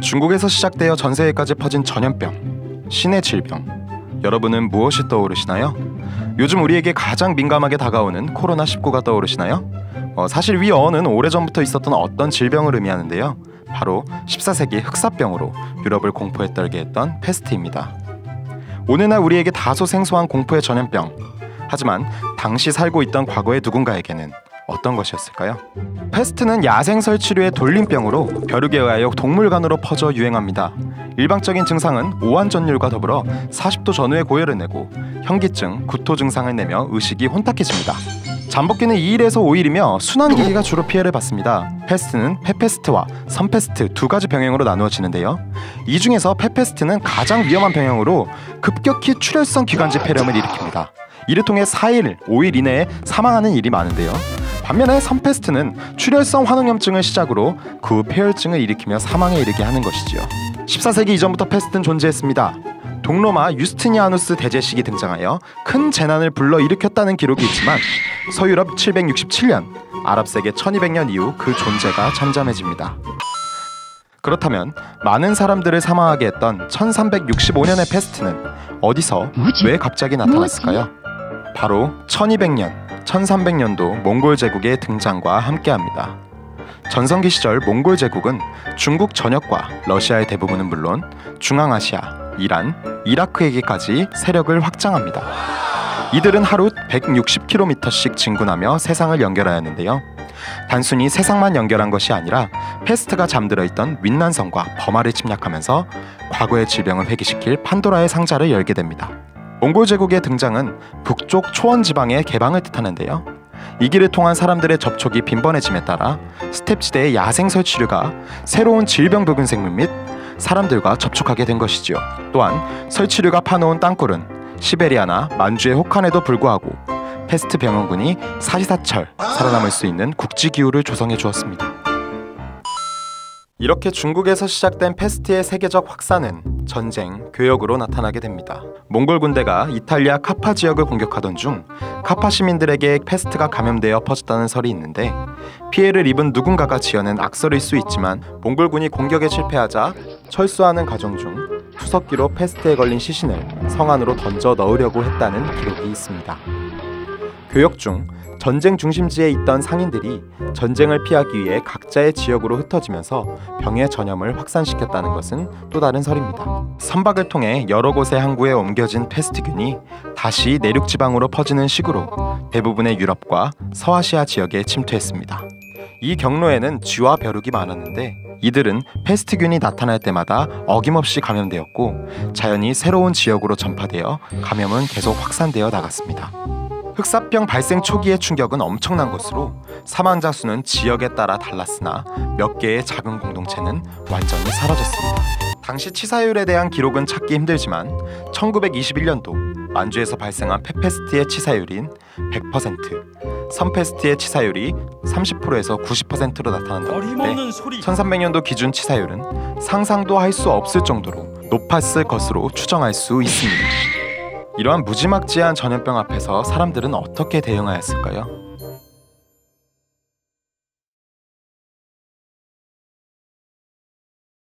중국에서 시작되어 전 세계까지 퍼진 전염병, 신의 질병. 여러분은 무엇이 떠오르시나요? 요즘 우리에게 가장 민감하게 다가오는 코로나19가 떠오르시나요? 사실 위 어는 오래전부터 있었던 어떤 질병을 의미하는데요. 바로 14세기 흑사병으로 유럽을 공포에 떨게 했던 페스트입니다. 오늘날 우리에게 다소 생소한 공포의 전염병. 하지만 당시 살고 있던 과거의 누군가에게는 어떤 것이었을까요? 페스트는 야생설 치류의 돌림병으로 벼룩에 의하여 동물간으로 퍼져 유행합니다. 일방적인 증상은 오한전율과 더불어 40도 전후의 고열을 내고 현기증, 구토 증상을 내며 의식이 혼탁해집니다. 잠복기는 2일에서 5일이며 순환기기가 주로 피해를 받습니다. 페스트는 페페스트와 선페스트 두 가지 병행으로 나누어지는데요. 이 중에서 페페스트는 가장 위험한 병행으로 급격히 출혈성 기관지 폐렴을 일으킵니다. 이를 통해 4일, 5일 이내에 사망하는 일이 많은데요. 반면에 선페스트는 출혈성 환웅염증을 시작으로 그 후 폐혈증을 일으키며 사망에 이르게 하는 것이지요. 14세기 이전부터 페스트는 존재했습니다. 동로마 유스티니아누스 대제식이 등장하여 큰 재난을 불러일으켰다는 기록이 있지만 서유럽 767년, 아랍세계 1200년 이후 그 존재가 잠잠해집니다. 그렇다면 많은 사람들을 사망하게 했던 1365년의 페스트는 어디서 왜 갑자기 나타났을까요? 바로 1200년, 1300년도 몽골 제국의 등장과 함께합니다. 전성기 시절 몽골 제국은 중국 전역과 러시아의 대부분은 물론 중앙아시아, 이란, 이라크에게까지 세력을 확장합니다. 이들은 하루 160km씩 진군하며 세상을 연결하였는데요. 단순히 세상만 연결한 것이 아니라 페스트가 잠들어 있던 윈난성과 버마를 침략하면서 과거의 질병을 회귀시킬 판도라의 상자를 열게 됩니다. 몽골 제국의 등장은 북쪽 초원 지방의 개방을 뜻하는데요. 이 길을 통한 사람들의 접촉이 빈번해짐에 따라 스텝지대의 야생설 치류가 새로운 질병 도균 생물 및 사람들과 접촉하게 된 것이지요. 또한 설치류가 파놓은 땅굴은 시베리아나 만주의 혹한에도 불구하고 페스트 병원군이 사시사철 살아남을 수 있는 국지기후를 조성해 주었습니다. 이렇게 중국에서 시작된 페스트의 세계적 확산은 전쟁, 교역으로 나타나게 됩니다. 몽골 군대가 이탈리아 카파 지역을 공격하던 중 카파 시민들에게 페스트가 감염되어 퍼졌다는 설이 있는데 피해를 입은 누군가가 지어낸 악설일 수 있지만 몽골군이 공격에 실패하자 철수하는 과정 중 투석기로 페스트에 걸린 시신을 성 안으로 던져 넣으려고 했다는 기록이 있습니다. 교역 중 전쟁 중심지에 있던 상인들이 전쟁을 피하기 위해 각자의 지역으로 흩어지면서 병의 전염을 확산시켰다는 것은 또 다른 설입니다. 선박을 통해 여러 곳의 항구에 옮겨진 페스트균이 다시 내륙 지방으로 퍼지는 식으로 대부분의 유럽과 서아시아 지역에 침투했습니다. 이 경로에는 쥐와 벼룩이 많았는데 이들은 페스트균이 나타날 때마다 어김없이 감염되었고 자연히 새로운 지역으로 전파되어 감염은 계속 확산되어 나갔습니다. 흑사병 발생 초기의 충격은 엄청난 것으로 사망자 수는 지역에 따라 달랐으나 몇 개의 작은 공동체는 완전히 사라졌습니다. 당시 치사율에 대한 기록은 찾기 힘들지만 1921년도 만주에서 발생한 페페스트의 치사율인 100%, 선페스트의 치사율이 30%에서 90%로 나타난다고 하는데 1300년도 기준 치사율은 상상도 할 수 없을 정도로 높았을 것으로 추정할 수 있습니다. 이러한 무지막지한 전염병 앞에서 사람들은 어떻게 대응하였을까요?